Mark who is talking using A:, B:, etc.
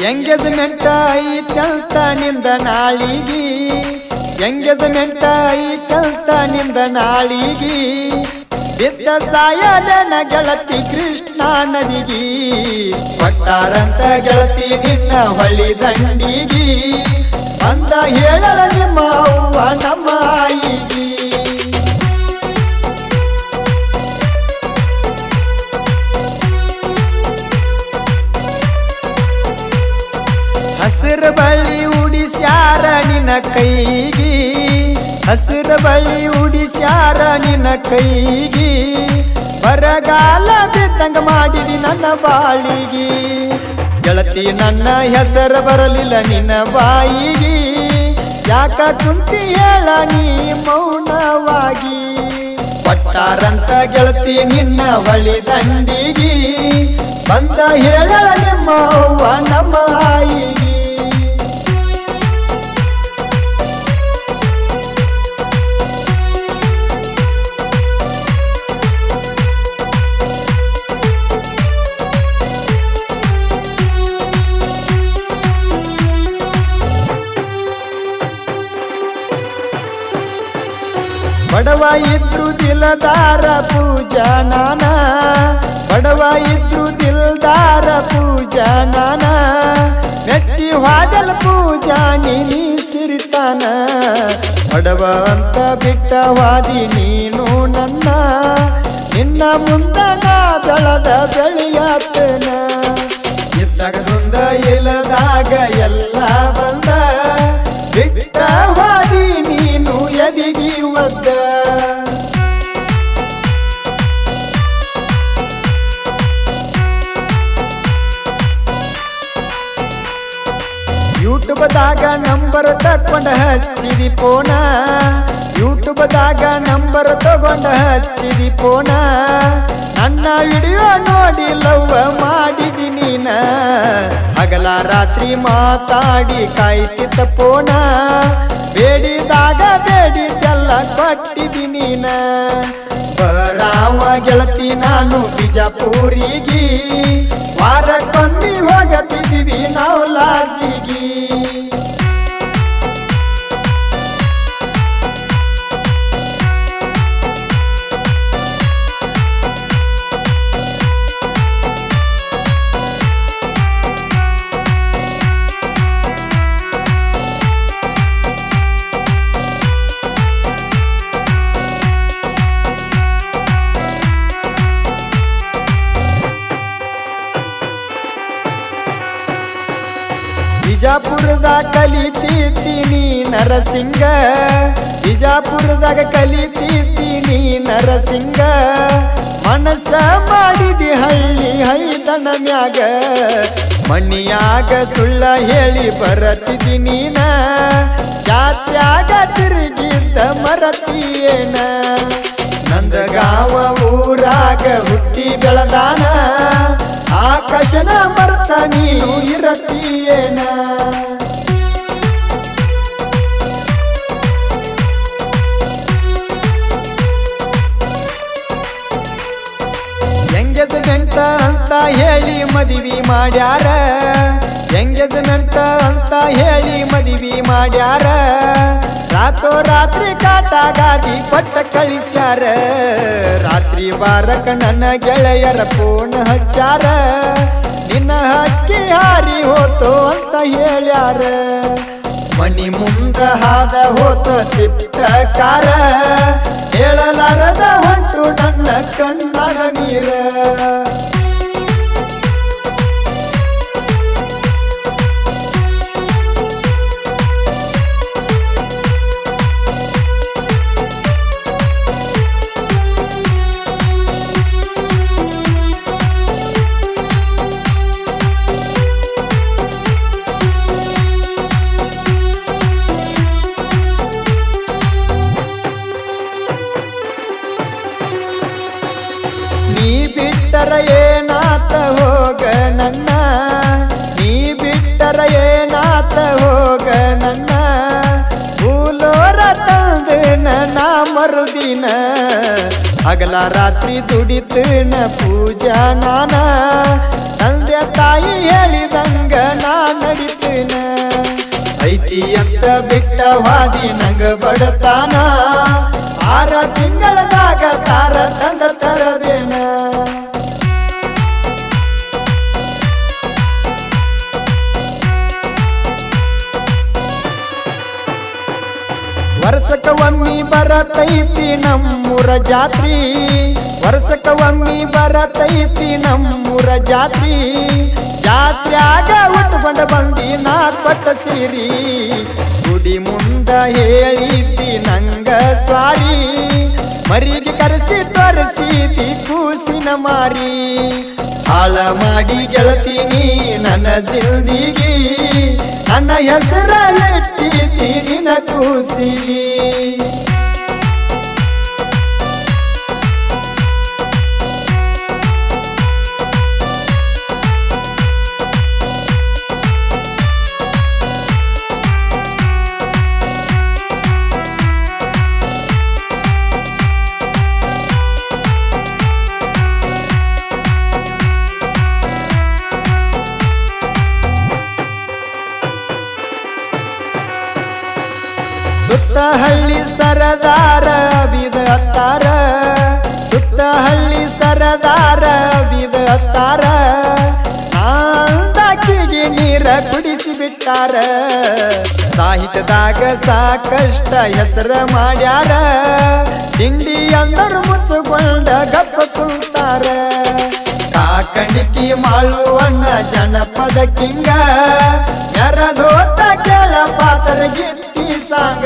A: engagement ಐತಂತ ನಿಂದ ನಾಳಿಗಿ engagement ಐತಂತ ನಿಂದ ನಾಳಿಗಿ ಬಿದ್ದ ಸಾಯಲನ ಗೆಳತಿ ಕೃಷ್ಣ ನದಿಗಿ ಕೊಟ್ಟಾರಂತ ಗೆಳತಿ ನಿನ್ನ ಹೊಳಿ ದಂಡಿಗಿ ಅಂದ ಹೇಳಲ ನಿಮ್ಮ ಅವ್ವ ನಮ್ಮ ಆಯಿಗಿ ಹಸಿರು ಬಳ್ಳಿ ಉಡಿಸ್ಯಾರ ನಿನ್ನ ಕೈಗಿ ಹಸಿರು ಬಳ್ಳಿ ಉಡಿಸ್ಯಾರ ನಿನ್ನ ಕೈಗಿ ಬರಗಾಲ ಬಿದ್ದಂಗ ಮಾಡಿದಿ ನನ್ನ ಬಾಳಿಗಿ ಗೆಳತಿ ನನ್ನ ಹೆಸರು ಬರಲಿಲ್ಲ ನಿನ್ನ ಬಾಯಿಗಿ ಯಾಕ ಕುಂತಿ ಹೇಳ ನೀ ಮೌನವಾಗಿ ಕೊಟ್ಟಾರಂತ ಗೆಳತಿ ನಿನ್ನ ಹೊಳಿ ದಂಡಿಗಿ ಬಂದ ಹೇಳ ನಿಮ್ಮ ಅವ್ವ ನಮ್ಮ ಆಯಿಗಿ ಬಡವ ಇದ್ರು ದಿಲದಾರ ಪೂಜಾ ನಾನ ಬಡವ ಇದ್ರು ದಿಲ್ದಾರ ಪೂಜಾ ನಾನ ಮೆಚ್ಚಿ ವಾದಲ್ ಪೂಜಾ ನೀ ಸಿರಿತಾನ ಬಡವ ಅಂತ ಬಿಟ್ಟ ವಾದಿ ನೀನು ನನ್ನ ನಿನ್ನ ಮುಂದ ನಾ ಬೆಳದ ಬೆಳೆಯಾತನ ಇದ್ದಾಗದೊಂದ ಇಲ್ಲದಾಗ ಎಲ್ಲ ಬಂದ ಬಿಟ್ಟ ವಾದಿ ನೀನು ಎದಿಗಿ ಒದ್ದ ಯೂಟ್ಯೂಬ್ದಾಗ ನಂಬರ್ ತಕೊಂಡ ಹಚ್ಚಿದಿ ಫೋನ ಯೂಟ್ಯೂಬ್ದಾಗ ನಂಬರ್ ತಗೊಂಡ ಹಚ್ಚಿದಿ ಫೋನ ನನ್ನ ವಿಡಿಯೋ ನೋಡಿ ಲವ್ ಮಾಡಿದಿ ನೀನ ಹಗಲ ರಾತ್ರಿ ಮಾತಾಡಿ ಕಾಯ್ತಿದ್ದ ಫೋನ ಬೇಡಿದಾಗ ಬೇಡಿದ್ದೆಲ್ಲ ಕೊಟ್ಟಿದಿ ನೀನ ಬರಾವ ಗೆಳತಿ ನಾನು ಬಿಜಾಪುರಿಗೆ ವಾರಕ್ಕೊಮ್ಮೆ ಹೋಗತಿದ್ದೀವಿ ನಾವು ಲಾಜಿಗಿ ಬಿಜಾಪುರದಾಗ ಕಲಿತೀನಿ ನರಸಿಂಗ ಬಿಜಾಪುರದಾಗ ಕಲಿತೀನಿ ನರಸಿಂಗ ಮನಸ್ಸ ಮಾಡಿದಿ ಹಳ್ಳಿ ಹೈದನ ಮ್ಯಾಗ ಮಣ್ಣಿಯಾಗ ಸುಳ್ಳ ಹೇಳಿ ಬರತಿದಿ ನೀನ ಜಾತ್ಯಾಗ ತಿರುಗಿದ್ದ ಮರತಿಯೇನ ನಂದಗಾವ ಊರಾಗ ಹುಟ್ಟಿ ಬೆಳದಾನ ಆಕಾಶನ ಮರ್ತ ನೀನು ಇರತಿಯೇನ ಎಂಗೇಜ್ಮೆಂಟ್ ಅಂತ ಹೇಳಿ ಮದುವೆ ಮಾಡ್ಯಾರ ಎಂಗೇಜ್ಮೆಂಟ್ ಅಂತ ಹೇಳಿ ಮದುವೆ ಮಾಡ್ಯಾರ ರಾತ್ರಿ ಕಾಟಾಗಾದಿ ಪಟ್ಟ ಕಳಿಸ್ಯಾರ ರಾತ್ರಿ ಬಾರಕ ನನ್ನ ಗೆಳೆಯರ ಫೋನ್ ಹಚ್ಚಾರ ನಿನ್ನ ಹಕ್ಕಿ ಹಾರಿ ಹೋತು ಅಂತ ಹೇಳ್ಯಾರ ಮನಿ ಮುಂದ ಹಾದ ಹೋತ ಸಿಟ್ಟ ಕಾರ ಹೇಳಲಾರದ ಹೊಂಟು ನನ್ನ ಕಣ್ಣಾಗ ನೀರ ಏನಾತ ಹೋಗ ನನ್ನ ನೀ ಬಿಟ್ಟರ ಏನಾತ ಹೋಗ ನನ್ನ ಭೂಲೋರ ತಂದನ ನಾ ಮರುದಿನ ಹಗಲ ರಾತ್ರಿ ದುಡಿತನ ಪೂಜಾ ನಾನ ತಂದೆ ತಾಯಿ ಹೇಳಿದಂಗ ನಾ ನಡಿತೇನ ಐತಿ ಅಂತ ಬಿಟ್ಟ ವಾದಿ ನಂಗ ಬಡತಾನ 6 ತಿಂಗಳದಾಗ ತಾರ ತಂದ ತರಬೇನ ವರ್ಷಕ್ಕ ಒಮ್ಮಿ ಬರತೈತಿ ನಮ್ಮೂರ ಜಾತ್ರಿ ವರ್ಷಕ್ಕ ಒಮ್ಮಿ ಬರತೈತಿ ನಮ್ಮೂರ ಜಾತ್ರಿ ಜಾತ್ರ್ಯಾಗ ಉಟ್ಕೊಂಡ ಬಂದಿ ನಾ ಕೊಟ್ಟ ಸೀರಿ ಗುಡಿ ಮುಂದ ಹೇಳಿತಿ ನಂಗ ಸ್ವಾರಿ ಮರಿಗೆ ಕರೆಸಿ ತೋರಿಸಿದಿ ಕೂಸಿನ ಮಾರಿ ಹಾಳ ಮಾಡಿ ಗೆಳತೀನಿ ನನ್ನ ಜಿಲ್ದಿಗಿ ನನ್ನ ಹೆಸರ ಇಟ್ಟಿದಿ ನಿನ್ನ ಕೂಸಿಗಿ ಸುತ್ತ ಹಳ್ಳಿ ಸರದಾರ ಬಿದ ಅತ್ತಾರ ಸುತ್ತ ಹಳ್ಳಿ ಸರದಾರ ಬಿದ ಅತ್ತಾರ ನಾಂದಾಕಿಗೆ ನೀರ ಕುಡಿಸಿ ಬಿಟ್ಟಾರ ಸಾಹಿತ್ಯದಾಗ ಸಾಕಷ್ಟ ಹೆಸರ ಮಾಡ್ಯಾರ ತಿಂಡಿ ಅಂದರು ಮುಚ್ಚುಕೊಂಡ ಗಪ್ಪ ಕುಂತಾರ ಕಾಕಣಿಕಿ ಮಾಳುವಣ್ಣ ಜನಪದ ಕಿಂಗ ನೆರದೋತ ಕೆಳ ಪಾತ್ರ ಗಿಟ್ಟಿ ಸಾಂಗ